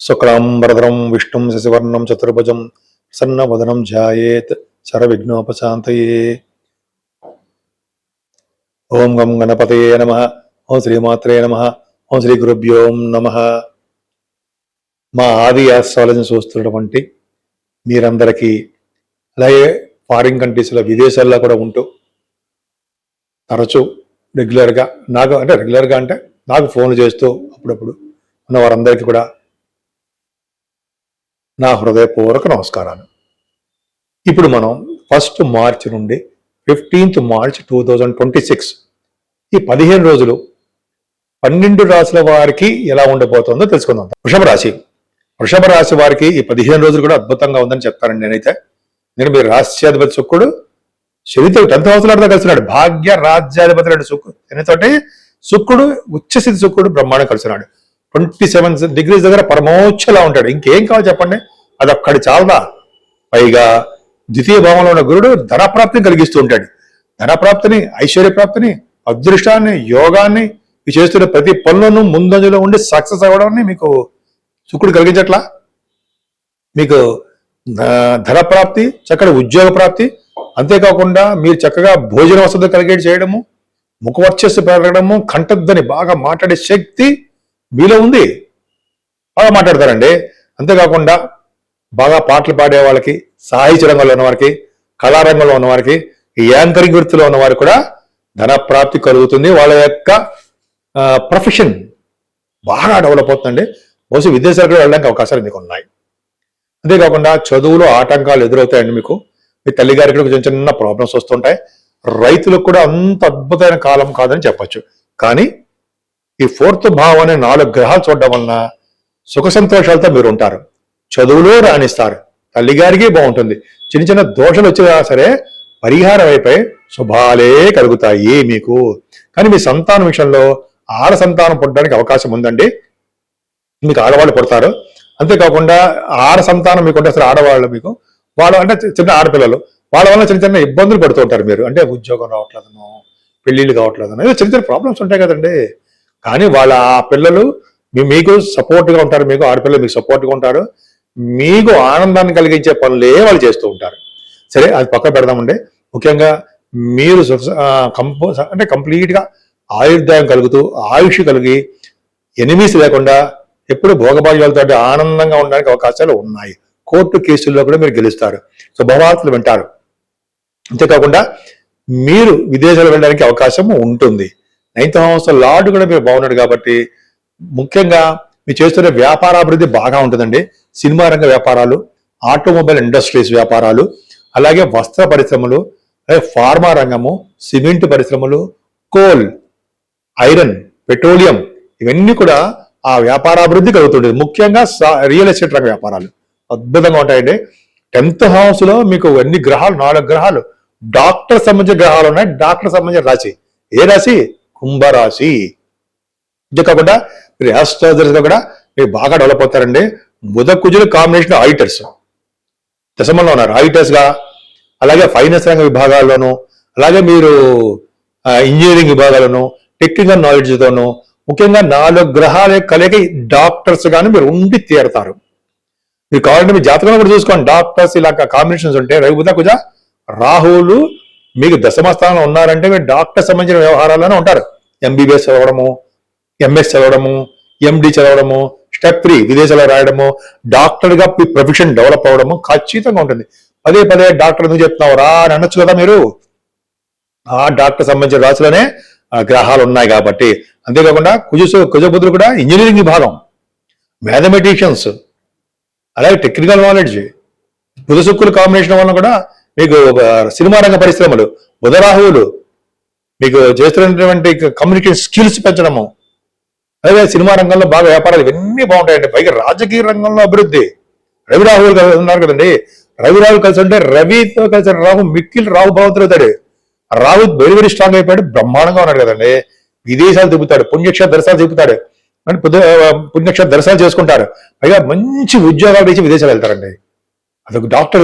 శుక్లాంబరధరం విష్ణుం శశివర్ణం చతుర్భుజం ప్రసన్నవదనం ధ్యాయేత్ సర్వవిఘ్నోపశాంతయే. ఓం గం గణపతయే నమః. ఓం శ్రీమాత్రే నమః. ఓం శ్రీ గురుభ్యో నమః. మా ఆది ఆస్ట్రాలజీని చూస్తున్నటువంటి మీరందరికీ, అలాగే ఫారిన్ కంట్రీస్లో విదేశాల్లో కూడా ఉంటూ తరచూ రెగ్యులర్గా నాకు ఫోన్ చేస్తూ అప్పుడప్పుడు ఉన్న వారందరికీ కూడా నా హృదయపూర్వక నమస్కారాలు. ఇప్పుడు మనం 1 మార్చి నుండి 15th మార్చ్ 2026 ఈ 15 రోజులు 12 రాశుల వారికి ఎలా ఉండబోతుందో తెలుసుకుందాం. వృషభ రాశి వారికి ఈ 15 రోజులు కూడా అద్భుతంగా ఉందని చెప్తానండి. నేను మీ రాష్ట్రాధిపతి శుక్రుడు శనితో 10th హౌస్లో కలిసినాడు. భాగ్య రాజ్యాధిపతి శనితోటి శుక్రుడు ఉచ్చస్థితి శుక్రుడు బ్రహ్మాండం కలిసినాడు. 27 degrees దగ్గర పరమోచ్చలా ఉంటాడు. ఇంకేం కావాలి చెప్పండి, అదొక్కడి చాలదా. పైగా ద్వితీయ భావంలో ఉన్న గురుడు ధనప్రాప్తిని కలిగిస్తూ ఉంటాడు. ధనప్రాప్తిని, ఐశ్వర్యప్రాప్తిని, అదృష్టాన్ని, యోగాన్ని ఇవి చేస్తున్న ప్రతి పనులను ముందంజలో ఉండి సక్సెస్ అవ్వడాన్ని మీకు శుక్రుడు కలిగించట్లా. మీకు ధనప్రాప్తి, చక్కటి ఉద్యోగ ప్రాప్తి, అంతేకాకుండా మీరు చక్కగా భోజన వసతి కలిగేటి చేయడము, ముఖవర్చస్సు పెరగడము, కంఠధ్వని బాగా మాట్లాడే శక్తి మీలో ఉంది. బాగా మాట్లాడతారండి. అంతేకాకుండా బాగా పాటలు పాడే వాళ్ళకి, సాహిత్య రంగంలో ఉన్నవారికి, కళారంగంలో ఉన్నవారికి, యాంకరింగ్ వృత్తిలో ఉన్నవారికి కూడా ధన ప్రాప్తి కలుగుతుంది. వాళ్ళ యొక్క ప్రొఫెషన్ బాగా డెవలప్ అవుతుందండి. బహుశా విదేశాలకు వెళ్ళడానికి అవకాశాలు మీకు ఉన్నాయి. అంతేకాకుండా చదువులో ఆటంకాలు ఎదురవుతాయండి. మీకు మీ తల్లిగారికి కొంచెం చిన్న ప్రాబ్లమ్స్ వస్తుంటాయి. రైతులకు కూడా అంత అద్భుతమైన కాలం కాదని చెప్పచ్చు. కానీ ఈ 4th భావం అనే 4 గ్రహాలు చూడడం వలన సుఖ సంతోషాలతో మీరు ఉంటారు. చదువులో రాణిస్తారు. తల్లిగారికి బాగుంటుంది. చిన్న చిన్న దోషాలు వచ్చినా సరే పరిహారం అయిపోయి శుభాలే కలుగుతాయి మీకు. కానీ మీ సంతానం విషయంలో ఆడ సంతానం పుట్టడానికి అవకాశం ఉందండి. మీకు ఆడవాళ్ళు పుడతారు. అంతేకాకుండా ఆడ సంతానం మీకు ఉంటే అసలు ఆడవాళ్ళు మీకు వాళ్ళు అంటే చిన్న ఆడపిల్లలు వాళ్ళ వల్ల చిన్న చిన్న ఇబ్బందులు పడుతూ ఉంటారు. మీరు అంటే ఉద్యోగం రావట్లేదనో, పెళ్లిళ్ళు కావట్లేదనో, ఏదో చిన్న చిన్న ప్రాబ్లమ్స్ ఉంటాయి కదండి. కానీ వాళ్ళ ఆ పిల్లలు మీకు సపోర్ట్గా ఉంటారు. మీకు ఆడపిల్లలు మీకు సపోర్ట్గా ఉంటారు. మీకు ఆనందాన్ని కలిగించే పనులే వాళ్ళు చేస్తూ ఉంటారు. సరే, అది పక్క పెడదామండి. ముఖ్యంగా మీరు కంప్లీట్గా ఆయుర్దాయం కలుగుతూ, ఆయుష్ కలిగి, ఎనిమీస్ లేకుండా ఎప్పుడు భోగభాగ్యాలతో ఆనందంగా ఉండడానికి అవకాశాలు ఉన్నాయి. కోర్టు కేసుల్లో కూడా మీరు గెలుస్తారు. శుభవార్తలు వింటారు. అంతేకాకుండా మీరు విదేశాలు వెళ్ళడానికి అవకాశం ఉంటుంది. 9th house లార్డ్ కూడా మీరు బాగున్నాడు కాబట్టి ముఖ్యంగా మీరు చేస్తున్న వ్యాపారాభివృద్ధి బాగా ఉంటుందండి. సినిమా రంగ వ్యాపారాలు, ఆటోమొబైల్ ఇండస్ట్రీస్ వ్యాపారాలు, అలాగే వస్త్ర పరిశ్రమలు, అలాగే ఫార్మా రంగము, సిమెంట్ పరిశ్రమలు, కోల్, ఐరన్, పెట్రోలియం, ఇవన్నీ కూడా ఆ వ్యాపారాభివృద్ధి కలుగుతుంటుంది. ముఖ్యంగా రియల్ ఎస్టేట్ రంగ వ్యాపారాలు అద్భుతంగా ఉంటాయండి. 10th house లో మీకు ఎన్ని గ్రహాలు, 4 గ్రహాలు, డాక్టర్ సంబంధించిన గ్రహాలు ఉన్నాయి. డాక్టర్ సంబంధించిన రాశి ఏ రాశి? కుంభరాశి. ఇది కాకుండా మీరు ఆస్ట్రాలజర్స్ గా కూడా మీరు బాగా డెవలప్ అవుతారండి. బుధ కుజుల కాంబినేషన్ ఆడిటర్స్ దశమంలో ఉన్నారు. ఆడిటర్స్ గా, అలాగే ఫైనాన్స్ రంగ విభాగాల్లోనూ, అలాగే మీరు ఇంజనీరింగ్ విభాగాలను, టెక్నికల్ నాలెడ్జ్ తోనూ, ముఖ్యంగా 4 గ్రహాల కలిగి డాక్టర్స్ గాను మీరు ఉండి తీరుతారు. మీరు కావాలంటే మీ జాతకంలో కూడా చూసుకోండి. డాక్టర్స్ ఇలా కాంబినేషన్స్ ఉంటే రవి బుధ కుజ రాహువులు మీకు దశమ స్థానంలో ఉన్నారంటే మీరు డాక్టర్ సంబంధించిన వ్యవహారాల్లోనే ఉంటారు. MBBS చదవడము, MS చదవడము, MD చదవడము, స్టెప్ 3 విదేశాల్లో రాయడము, డాక్టర్గా మీ ప్రొఫెషన్ డెవలప్ అవ్వడము ఖచ్చితంగా ఉంటుంది. పదే పదే డాక్టర్ ఎందుకు చెప్తున్నావు రా అని అనొచ్చు కదా మీరు. ఆ డాక్టర్ సంబంధించిన రాశిలోనే గ్రహాలు ఉన్నాయి కాబట్టి. అంతేకాకుండా కుజబుధులు కూడా ఇంజనీరింగ్ విభాగం, మ్యాథమెటిషియన్స్, అలాగే టెక్నికల్ నాలెడ్జ్, బుధ శుక్రుల కాంబినేషన్ వల్ల కూడా మీకు సినిమా రంగ పరిశ్రమలు, బుధరాహువులు మీకు చేస్తున్నటువంటి కమ్యూనికేషన్ స్కిల్స్ పెంచడము, అలాగే సినిమా రంగంలో బాగా వ్యాపారాలు ఇవన్నీ బాగుంటాయండి. పైగా రాజకీయ రంగంలో అభివృద్ధి. రవి రాహువులు ఉన్నారు కదండి. రవి రాహులు కలిసి ఉంటే రవితో కలిసి రాహు మిక్కిల్ రాహు భావంతులు అవుతాడు. రాహు వెరీ వెరీ స్ట్రాంగ్ అయిపోయాడు. బ్రహ్మాండంగా ఉన్నాడు కదండి. విదేశాలు తిప్పుతాడు, పుణ్యక్షేత్ర దర్శనాలు తిప్పుతాడు, పుణ్యక్షేత్ర దర్శనాలు చేసుకుంటారు. పైగా మంచి ఉద్యోగాలు ఇచ్చి విదేశాలు వెళ్తారండి. అదొక డాక్టర్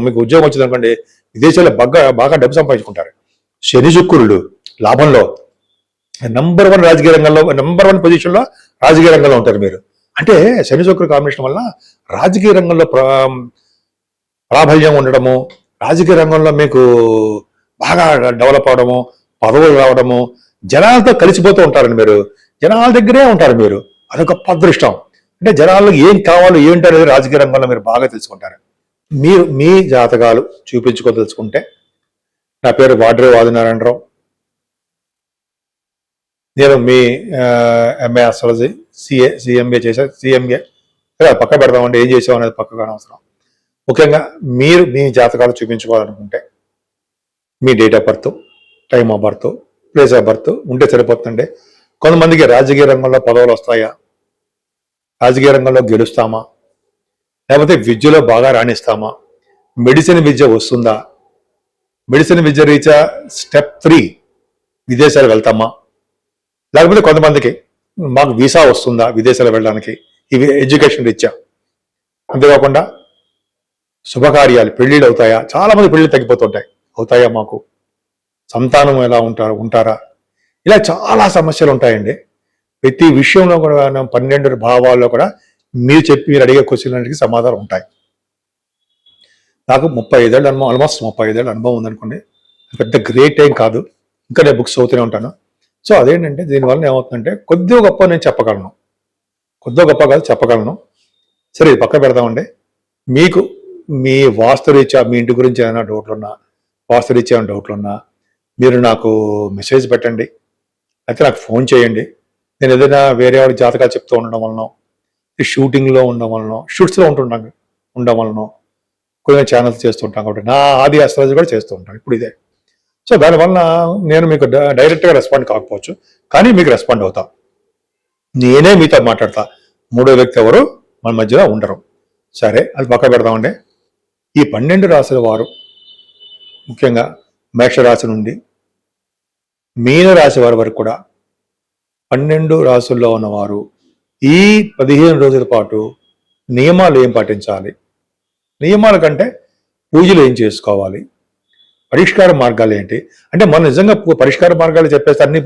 మీకు ఉద్యోగం వచ్చింది అనుకోండి, విదేశాల్లో బాగా డబ్బు సంపాదించుకుంటారు. శని శుక్రులు లాభంలో, నంబర్ 1 రాజకీయ రంగంలో, నంబర్ 1 పొజిషన్లో రాజకీయ రంగంలో ఉంటారు మీరు. అంటే శని శుక్ర కాంబినేషన్ వల్ల రాజకీయ రంగంలో ప్రాబల్యం ఉండడము, రాజకీయ రంగంలో మీకు బాగా డెవలప్ అవడము, పదవులు రావడము, జనాలతో కలిసిపోతూ ఉంటారండి మీరు, జనాల దగ్గరే ఉంటారు మీరు. అదొక అదృష్టం. అంటే జనాల్లో ఏం కావాలో ఏంటో అనేది రాజకీయ రంగంలో మీరు బాగా తెలుసుకుంటారు. మీరు మీ జాతకాలు చూపించుకొని తెలుసుకుంటే, నా పేరు వాడ్రే ఆదినారాయణరావు, నేను మీ ఎంఏ ఆస్ట్రాలజీ, సిఎంఏ చేశాను. సిఎంఏ పక్క పెడదామంటే ఏం చేసాం అనేది పక్కగా అవసరం. ముఖ్యంగా మీరు మీ జాతకాలు చూపించుకోవాలనుకుంటే మీ date of birth, time of birth, place of birth ఉంటే సరిపోతుందండి. కొంతమందికి రాజకీయ రంగంలో పదవులు వస్తాయా, రాజకీయ రంగంలో గెలుస్తామా, లేకపోతే విద్యలో బాగా రాణిస్తామా, మెడిసిన్ విద్య వస్తుందా, మెడిసిన్ విద్య రీత్యా స్టెప్ 3 విదేశాలు వెళ్తామా, లేకపోతే కొంతమందికి మాకు వీసా వస్తుందా విదేశాలు వెళ్ళడానికి, ఇవి ఎడ్యుకేషన్ రీత్యా. అంతేకాకుండా శుభకార్యాలు, పెళ్లిళ్ళు అవుతాయా, చాలా మంది పెళ్లిళ్ళు తగ్గిపోతుంటాయి, అవుతాయా మాకు, సంతానం ఎలా ఉంటారా, ఇలా చాలా సమస్యలు ఉంటాయండి. ప్రతి విషయంలో కూడా 12 భావాల్లో కూడా మీరు అడిగే క్వశ్చన్లకి సమాధానం ఉంటాయి. నాకు 35 ఏళ్ళ అనుభవం, ఆల్మోస్ట్ 35 ఏళ్ళ అనుభవం ఉందనుకోండి. పెద్ద గ్రేట్ ఏం కాదు, ఇంకా నేను బుక్స్ చదువుతూనే ఉంటాను. సో అదేంటంటే దీనివల్ల ఏమవుతుందంటే కొద్దిగా గొప్ప నేను చెప్పగలను, కొద్దిగా గొప్ప కాదు చెప్పగలను. సరే ఇది పక్క పెడదామండి. మీకు మీ వాస్తురీత్యా మీ ఇంటి గురించి ఏమైనా డౌట్లున్నా, వాస్తురీత్యా ఏమైనా డౌట్లున్నా మీరు నాకు మెసేజ్ పెట్టండి, అయితే నాకు ఫోన్ చేయండి. నేను ఏదైనా వేరే వాడి జాతకాలు చెప్తూ ఉండడం వలన, షూటింగ్లో ఉండడం వలన, షూట్స్లో ఉండడం వలన కొన్ని ఛానల్స్ చేస్తుంటాం కాబట్టి నా ఆది ఆస్ట్రాలజీ కూడా చేస్తూ ఉంటాను ఇప్పుడు ఇదే. సో దానివల్ల నేను మీకు డైరెక్ట్గా రెస్పాండ్ కాకపోవచ్చు, కానీ మీకు రెస్పాండ్ అవుతా, నేనే మీతో మాట్లాడతా, మూడో వ్యక్తి ఎవరు మన మధ్యలో ఉండరు. సరే అది పక్క పెడదామండి. ఈ 12 రాశుల వారు ముఖ్యంగా మేషరాశి నుండి మీన రాశి వారి వరకు కూడా 12 రాశుల్లో ఉన్నవారు ఈ 15 రోజుల పాటు నియమాలు ఏం పాటించాలి, నియమాల కంటే పూజలు ఏం చేసుకోవాలి, పరిష్కార మార్గాలు ఏంటి, అంటే మనం నిజంగా పరిష్కార మార్గాలు చెప్పేస్తే అన్ని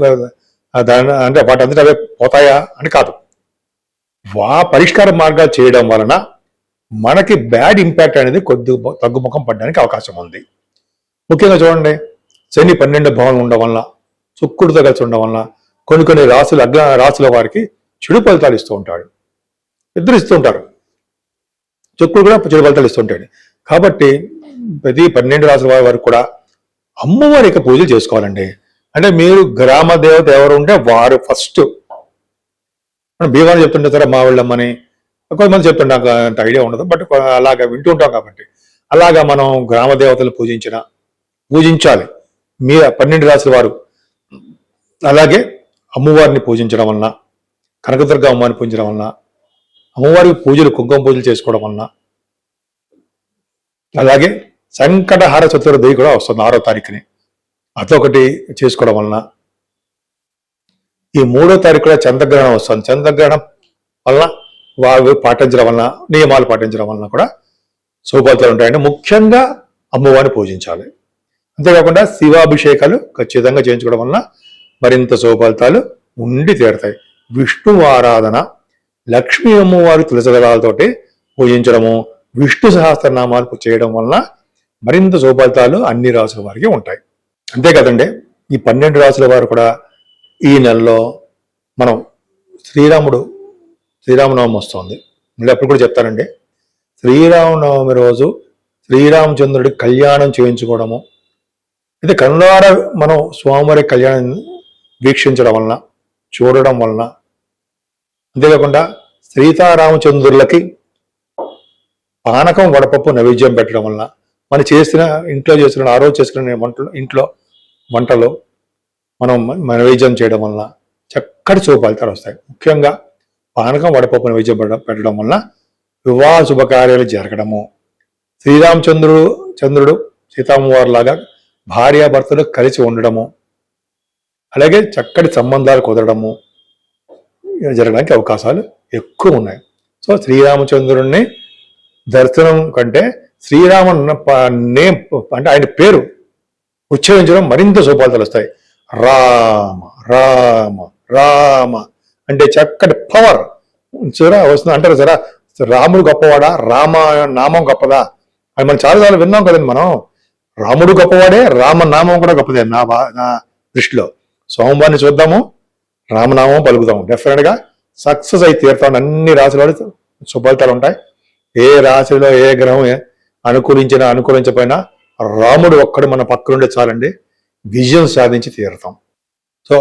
అంటే వాటి అంతటా అవే పోతాయా అని కాదు. పరిష్కార మార్గాలు చేయడం వలన మనకి బ్యాడ్ ఇంపాక్ట్ అనేది తగ్గుముఖం పడడానికి అవకాశం ఉంది. ముఖ్యంగా చూడండి, శని 12 భావం ఉండడం వలన, శుక్రుడితో కలిసి ఉండడం వలన కొన్ని రాశుల వారికి చెడు ఫలితాలు ఇస్తూ ఉంటాడు, ఇద్దరు ఇస్తూ ఉంటారు, శుక్రుడు కూడా చెడు ఫలితాలు ఇస్తుంటాడు. కాబట్టి ప్రతి 12 రాశుల వారికి కూడా అమ్మవారికి పూజలు చేసుకోవాలండి. అంటే మీరు గ్రామ దేవత ఎవరు ఉంటే వారు ఫస్ట్, మనం భీమాలు చెప్తుంటే సరే మా వాళ్ళమ్మని కొంతమంది చెప్తుంటే నాకు అంత ఐడియా ఉండదు, బట్ అలాగా వింటూ ఉంటాం కాబట్టి అలాగా మనం గ్రామ దేవతలు పూజించాలి. మీ 12 రాశుల వారు అలాగే అమ్మవారిని పూజించడం వలన, కనకదుర్గ అమ్మవారిని పూజించడం వలన, అమ్మవారికి పూజలు కుంకుమ పూజలు చేసుకోవడం వలన, అలాగే సంకటహార చతుర్థి కూడా వస్తుంది 6వ తారీఖుని, అదొకటి చేసుకోవడం వలన, ఈ 3వ తారీఖు కూడా చంద్రగ్రహణం వస్తుంది, చంద్రగ్రహణం వలన వారు పాటించడం వలన, నియమాలు పాటించడం వలన కూడా శుభఫలితాలు ఉంటాయంటే ముఖ్యంగా అమ్మవారిని పూజించాలి. అంతేకాకుండా శివాభిషేకాలు ఖచ్చితంగా చేయించుకోవడం వలన మరింత శుభఫలితాలు ఉండి తీరుతాయి. విష్ణు ఆరాధన, లక్ష్మీ అమ్మవారి తులసిదళాలతోటి పూజించడము, విష్ణు సహస్రనామాలు చేయడం వలన మరింత శుభఫలితాలు అన్ని రాసుల వారికి ఉంటాయి. అంతే కదండి, ఈ 12 రాసుల వారు కూడా ఈ నెలలో మనం శ్రీరామనవమి వస్తుంది, మళ్ళీ అప్పుడు కూడా చెప్తానండి. శ్రీరామనవమి రోజు శ్రీరామచంద్రుడి కళ్యాణం చేయించుకోవడము, అయితే కనులారా మనం స్వామివారి కళ్యాణం వీక్షించడం వలన, చూడడం వలన, అంతేకాకుండా సీతారామచంద్రులకి పానకం వడపప్పు నైవేద్యం పెట్టడం వలన, మనం ఇంట్లో చేసిన ఆ రోజు చేసుకునే వంటలు మనం నైవేద్యం చేయడం వలన చక్కటి శుభఫలితాలు వస్తాయి. ముఖ్యంగా పానకం వడపప్పు నైవేద్యం పెట్టడం వలన వివాహ శుభకార్యాలు జరగడము, చంద్రుడు సీతామ్మవారి లాగా భార్యాభర్తలు కలిసి ఉండడము, అలాగే చక్కటి సంబంధాలు కుదరడము జరగడానికి అవకాశాలు ఎక్కువ ఉన్నాయి. సో శ్రీరామచంద్రుడిని దర్శనం కంటే నేమ్ అంటే ఆయన పేరు ఉచ్చరించడం మరింత శుభఫలితాలు వస్తాయి. రామ రామ రామ అంటే చక్కటి పవర్, చూరా వస్తుంది అంటారు సరా, రాముడు గొప్పవాడా, రామ నామం గొప్పదా అని మనం చాలాసార్లు విన్నాం కదండి. మనం రాముడు గొప్పవాడే, రామనామం కూడా గొప్పదే నా దృష్టిలో. సోమవారిని చూద్దాము, రామనామం పలుకుదాము, డెఫినెట్ గా సక్సెస్ అయి తీరుతాం. అన్ని రాశుల వాడు శుభాలితాలు ఉంటాయి. ఏ రాశిలో ఏ గ్రహం అనుకూలించినా అనుకూలించకపోయినా రాముడు ఒక్కడు మన పక్కనుండే చాలండి, విజయం సాధించి తీరుతాం. సో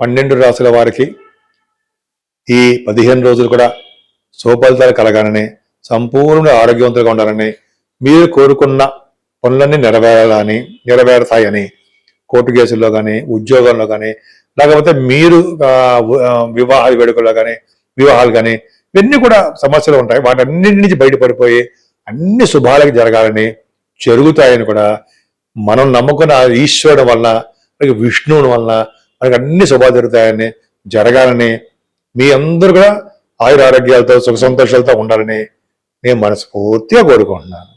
12 రాశుల వారికి ఈ 15 రోజులు కూడా శుభఫలితాలు కలగాలని, సంపూర్ణ ఆరోగ్యవంతులుగా ఉండాలని, మీరు కోరుకున్న పనులన్నీ నెరవేరుతాయని, కోర్టు కేసుల్లో కానీ, ఉద్యోగంలో కానీ, లేకపోతే మీరు వివాహ వేడుకల్లో కానీ, వివాహాలు కానీ, ఇవన్నీ కూడా సమస్యలు ఉంటాయి. వాటన్నింటి నుంచి బయటపడిపోయి అన్ని శుభాలకి జరగాలని, జరుగుతాయని కూడా మనం నమ్ముకున్న ఈశ్వరుడు వలన, విష్ణువుని వలన మనకి అన్ని శుభాలు జరుగుతాయని, జరగాలని, మీ అందరూ కూడా ఆయుర ఆరోగ్యాలతో సుఖ సంతోషాలతో ఉండాలని నేను మనస్ఫూర్తిగా కోరుకుంటున్నాను.